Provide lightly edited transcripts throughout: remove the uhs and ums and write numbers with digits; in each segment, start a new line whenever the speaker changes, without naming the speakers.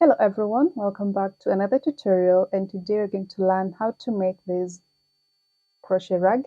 Hello everyone, welcome back to another tutorial, and today we're going to learn how to make this crochet rug.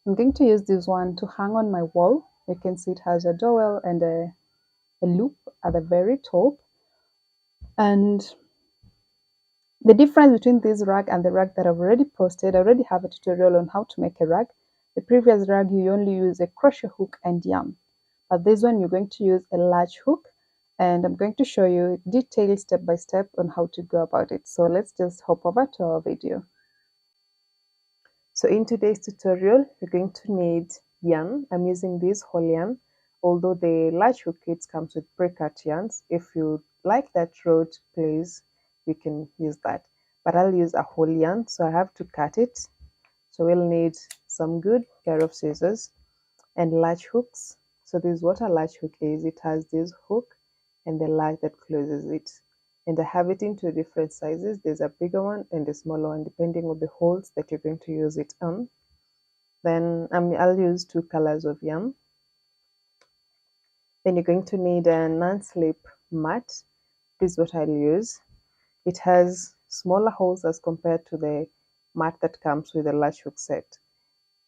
I'm going to use this one to hang on my wall. You can see it has a dowel and a loop at the very top. And the difference between this rug and the rug that I've already posted, I already have a tutorial on how to make a rug. The previous rug you only use a crochet hook and yarn, but this one you're going to use a Latch hook, and I'm going to show you detailed step by step on how to go about it. So let's just hop over to our video. So in today's tutorial, you're going to need yarn. I'm using this whole yarn, although the Latch hook kit comes with pre-cut yarns. If you like that road, please, you can use that. But I'll use a whole yarn, so I have to cut it. So we'll need some good pair of scissors and latch hooks. So this is what a latch hook is. It has this hook and the latch that closes it. And I have it into different sizes. There's a bigger one and a smaller one, depending on the holes that you're going to use it on. Then I'll use 2 colors of yarn. Then you're going to need a non-slip mat. This is what I'll use. It has smaller holes as compared to the mat that comes with the latch hook set.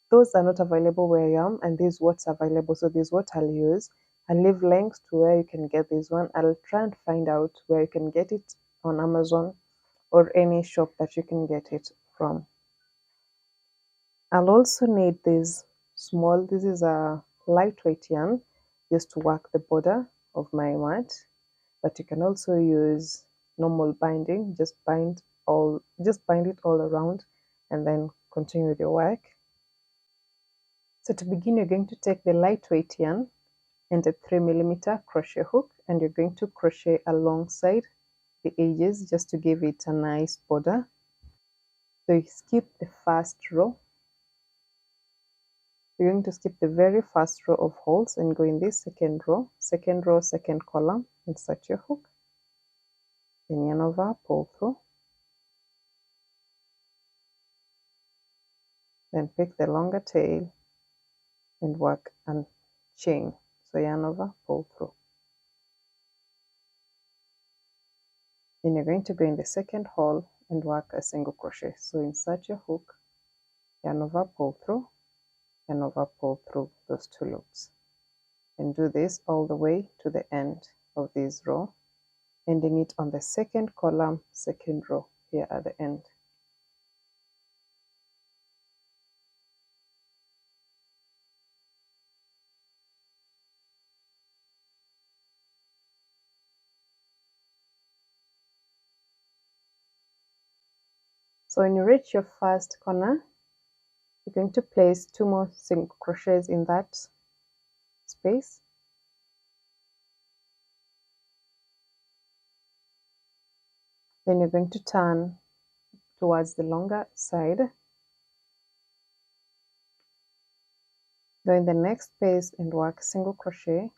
Those are not available where I am, and this is what's available. So this is what I'll use. I'll leave links to where you can get this one. I'll try and find out where you can get it on Amazon or any shop that you can get it from. I'll also need this is a lightweight yarn just to work the border of my mat, but you can also use normal binding, just bind it all around and then continue with your work. So to begin, you're going to take the lightweight yarn and a 3mm crochet hook, and you're going to crochet alongside the edges just to give it a nice border. So you skip the first row. You're going to skip the very first row of holes and go in this second row, second column, insert your hook, then yarn over, pull through, then pick the longer tail and work and chain. So yarn over, pull through. Then you're going to go in the second hole and work a single crochet. So insert your hook, yarn over, pull through, yarn over, pull through those 2 loops. And do this all the way to the end of this row, ending it on the second column, second row here at the end. So when you reach your first corner, you're going to place 2 more single crochets in that space. Then you're going to turn towards the longer side. Go in the next space and work single crochet,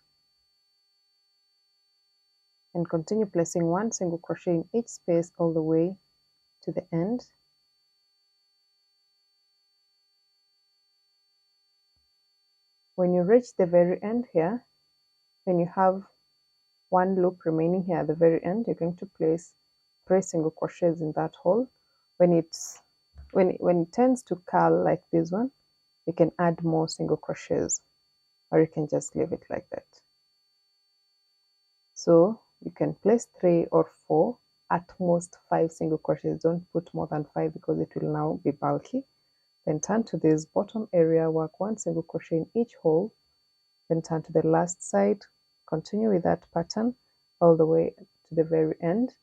and continue placing 1 single crochet in each space all the way to the end. When you reach the very end here, when you have 1 loop remaining here at the very end, you're going to place 3 single crochets in that hole. When it tends to curl like this one, you can add more single crochets, or you can just leave it like that. So you can place 3 or 4, at most 5 single crochets. Don't put more than 5 because it will now be bulky. Then turn to this bottom area, work 1 single crochet in each hole, then turn to the last side, continue with that pattern all the way to the very end,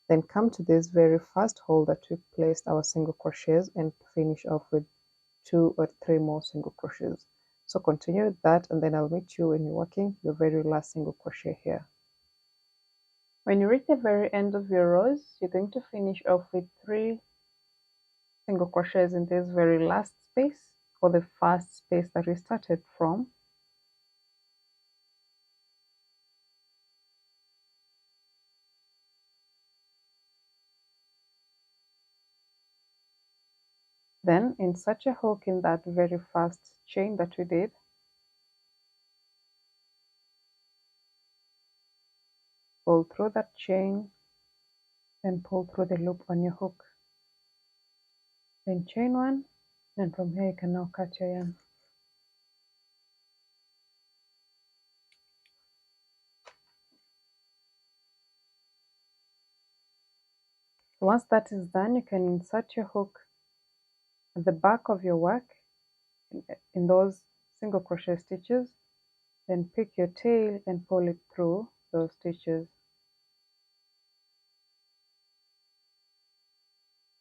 then come to this very first hole that we placed our single crochets and finish off with 2 or 3 more single crochets. So continue with that, and then I'll meet you when you're working your very last single crochet here. When you reach the very end of your rows, you're going to finish off with 3 single crochets in this very last space, or the first space that we started from. Then insert your hook in that very first chain that we did. Pull through that chain, and pull through the loop on your hook. Then chain one, and from here you can now cut your yarn. Once that is done, you can insert your hook at the back of your work in those single crochet stitches, then pick your tail and pull it through those stitches.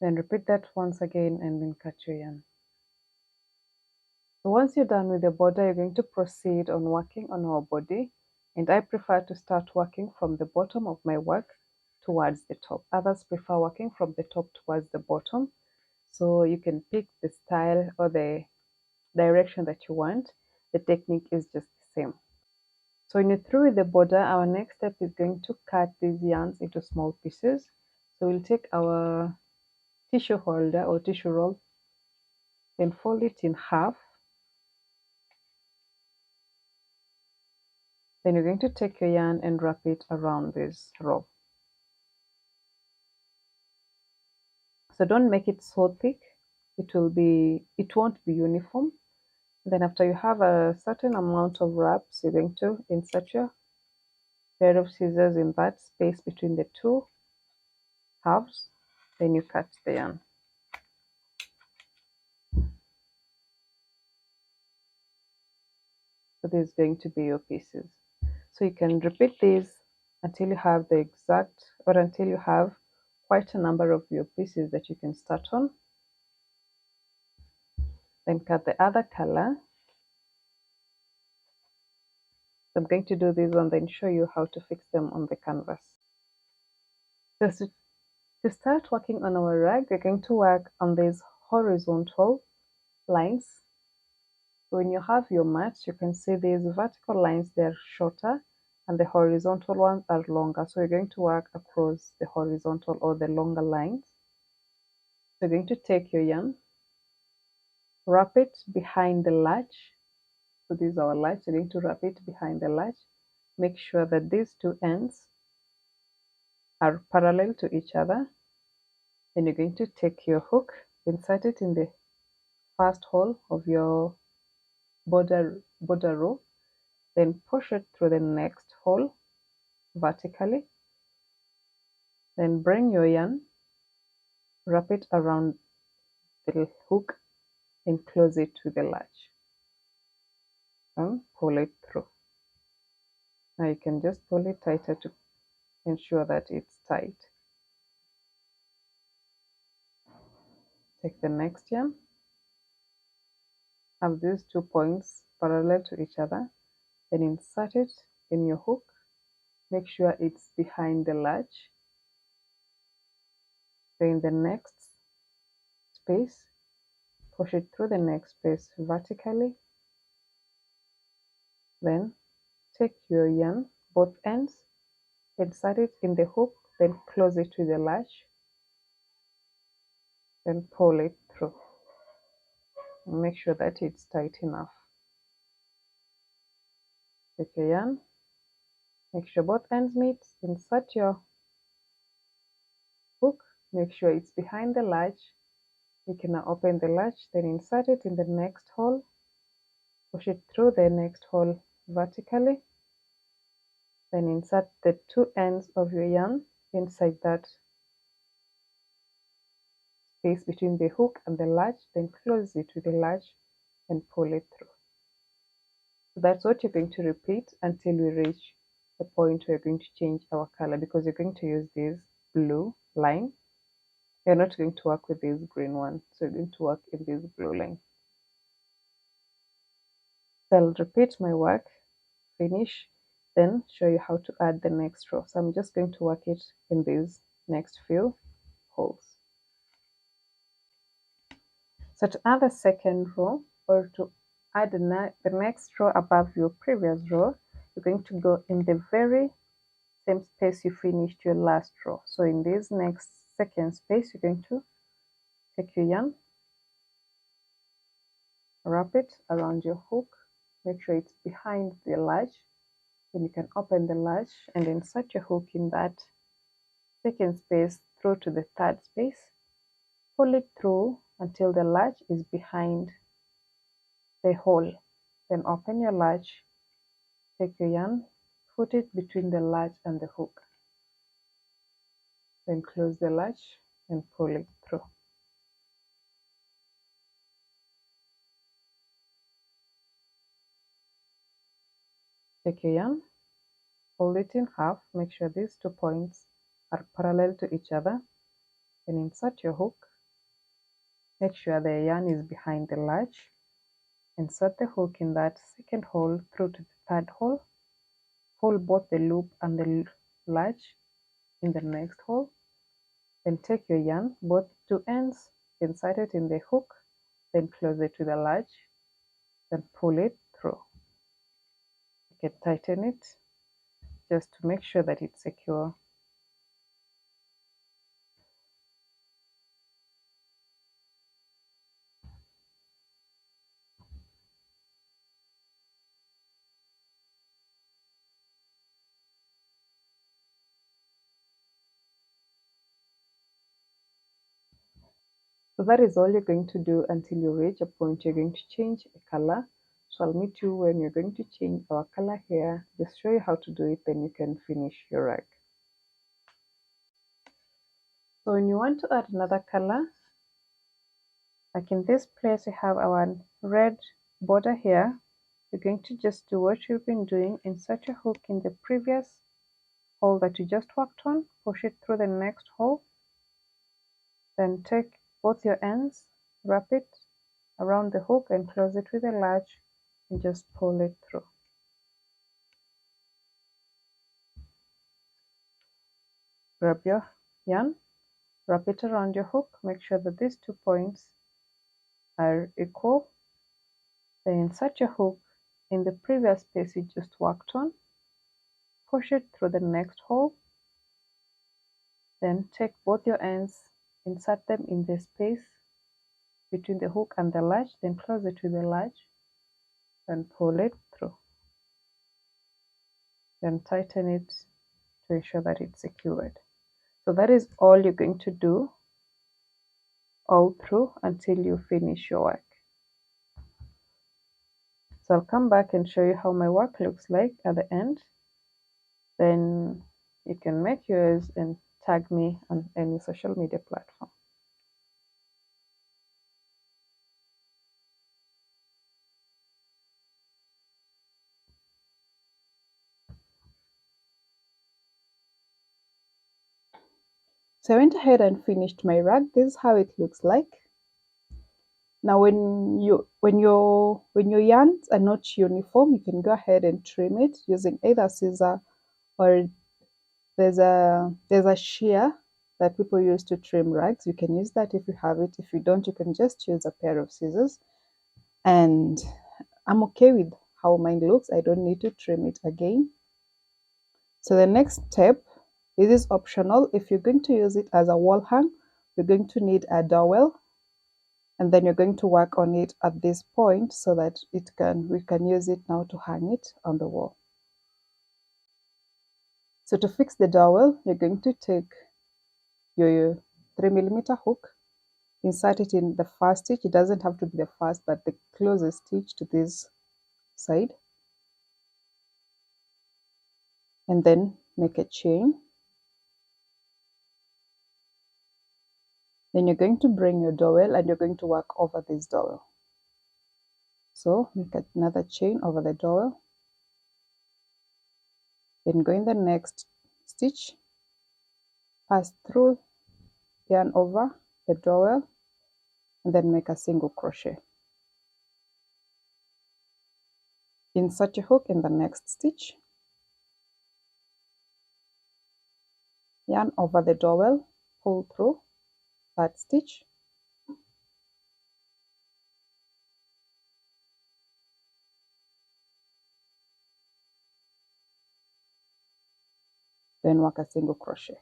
Then repeat that once again and then cut your yarn. So once you're done with the border, you're going to proceed on working on our body, and I prefer to start working from the bottom of my work towards the top. Others prefer working from the top towards the bottom, so you can pick the style or the direction that you want. The technique is just the same. So when you're through with the border, our next step is going to cut these yarns into small pieces. So we'll take our tissue holder or tissue roll, then fold it in half. Then you're going to take your yarn and wrap it around this roll. So don't make it so thick, it won't be uniform. Then after you have a certain amount of wraps, you're going to insert your pair of scissors in that space between the two halves. Then you cut the yarn. So this is going to be your pieces. So you can repeat these until you have the exact, or until you have quite a number of your pieces that you can start on. Then cut the other color. So I'm going to do this one, then show you how to fix them on the canvas. Just to start working on our rag, we're going to work on these horizontal lines. So when you have your mat, you can see these vertical lines, they're shorter, and the horizontal ones are longer. So you're going to work across the horizontal or the longer lines. So you're going to take your yarn, wrap it behind the latch. So this is our latch. You're going to wrap it behind the latch. Make sure that these two ends are parallel to each other. Then you're going to take your hook, insert it in the first hole of your border row, then push it through the next hole vertically. Then bring your yarn, wrap it around the hook and close it to the latch and pull it through. Now you can just pull it tighter to ensure that it's tight. Take the next yarn, have these 2 points parallel to each other, then insert it in your hook. Make sure it's behind the latch. Then the next space, push it through the next space vertically. Then take your yarn, both ends, insert it in the hook, then close it to the latch, then pull it through. Make sure that it's tight enough. Take your yarn, make sure both ends meet, insert your hook, make sure it's behind the latch. You can now open the latch, then insert it in the next hole, push it through the next hole vertically, then insert the 2 ends of your yarn inside that space between the hook and the latch, then close it with the latch and pull it through. So that's what you're going to repeat until we reach the point where you're going to change our color, because you're going to use this blue line. You're not going to work with this green one, so you're going to work in this blue line. So I'll repeat my work, finish, then show you how to add the next row. So I'm just going to work it in these next few holes. So to add the second row, or to add the next row above your previous row, you're going to go in the very same space you finished your last row. So in this next second space, you're going to take your yarn, wrap it around your hook, make sure it's behind the latch. Then you can open the latch and insert your hook in that second space through to the third space, pull it through until the latch is behind the hole. Then open your latch, take your yarn, put it between the latch and the hook. Then close the latch and pull it through. Take your yarn, fold it in half, make sure these 2 points are parallel to each other, then insert your hook. Make sure the yarn is behind the latch. Insert the hook in that second hole through to the third hole. Pull both the loop and the latch in the next hole. Then take your yarn, both 2 ends, insert it in the hook, then close it to the latch, then pull it through. You can tighten it just to make sure that it's secure. So that is all you're going to do until you reach a point you're going to change a color. So I'll meet you when you're going to change our color here. Just show you how to do it, then you can finish your rag. So when you want to add another color, like in this place we have our red border here, you're going to just do what you've been doing, insert your hook in the previous hole that you just worked on, push it through the next hole, then take both your ends, wrap it around the hook and close it with a latch and just pull it through. Grab your yarn, wrap it around your hook, make sure that these 2 points are equal, then insert your hook in the previous space you just worked on, push it through the next hole, then take both your ends, insert them in the space between the hook and the latch, then close it with the latch and pull it through. Then tighten it to ensure that it's secured. So that is all you're going to do all through until you finish your work. So I'll come back and show you how my work looks like at the end. Then you can make yours and tag me on any social media platform. So I went ahead and finished my rag. This is how it looks like. Now when your yarns are not uniform, you can go ahead and trim it using either scissor or there's a shear that people use to trim rags. You can use that if you have it. If you don't, you can just use a pair of scissors. And I'm okay with how mine looks. I don't need to trim it again. So the next step, this is optional. If you're going to use it as a wall hang, you're going to need a dowel, and then you're going to work on it at this point so that we can use it now to hang it on the wall. So to fix the dowel, you're going to take your 3mm hook, insert it in the first stitch. It doesn't have to be the first, but the closest stitch to this side, and then make a chain. Then you're going to bring your dowel and you're going to work over this dowel. So make another chain over the dowel, then go in the next stitch, pass through, yarn over the dowel, and then make a single crochet. Insert your hook in the next stitch, yarn over the dowel, pull through that stitch, then work a single crochet.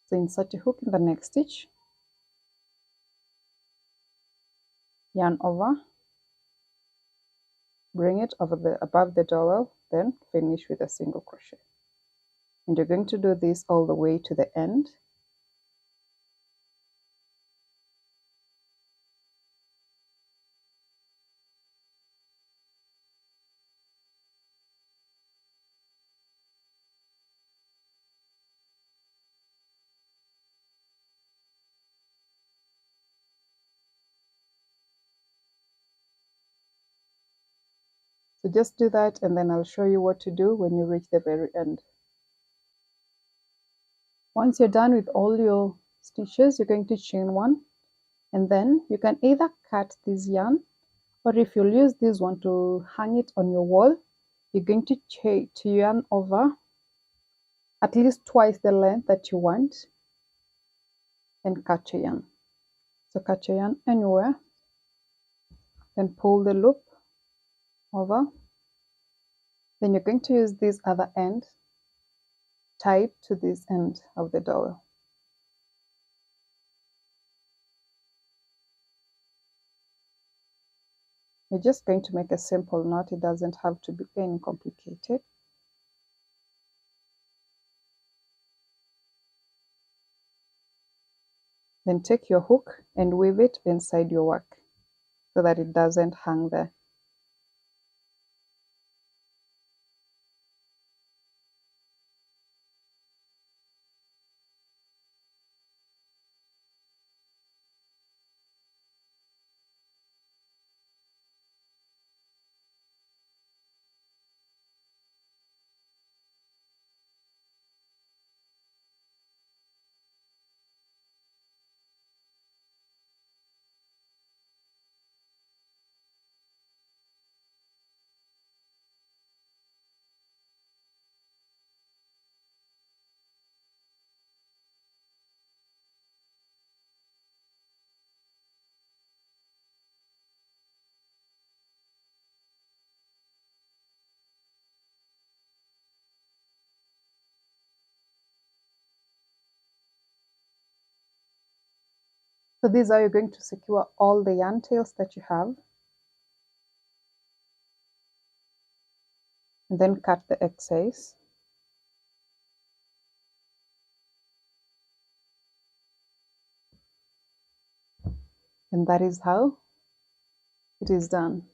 So insert your hook in the next stitch, yarn over bring it above the dowel, then finish with a single crochet. And you're going to do this all the way to the end. So just do that, and then I'll show you what to do when you reach the very end. Once you're done with all your stitches, you're going to chain one, and then you can either cut this yarn, or if you'll use this one to hang it on your wall, you're going to yarn over at least twice the length that you want and cut your yarn. So cut your yarn anywhere, then pull the loop over. Then you're going to use this other end tied to this end of the dowel. You're just going to make a simple knot. It doesn't have to be any complicated. Then take your hook and weave it inside your work so that it doesn't hang there. So these are you're going to secure all the yarn tails that you have, and then cut the excess. And that is how it is done.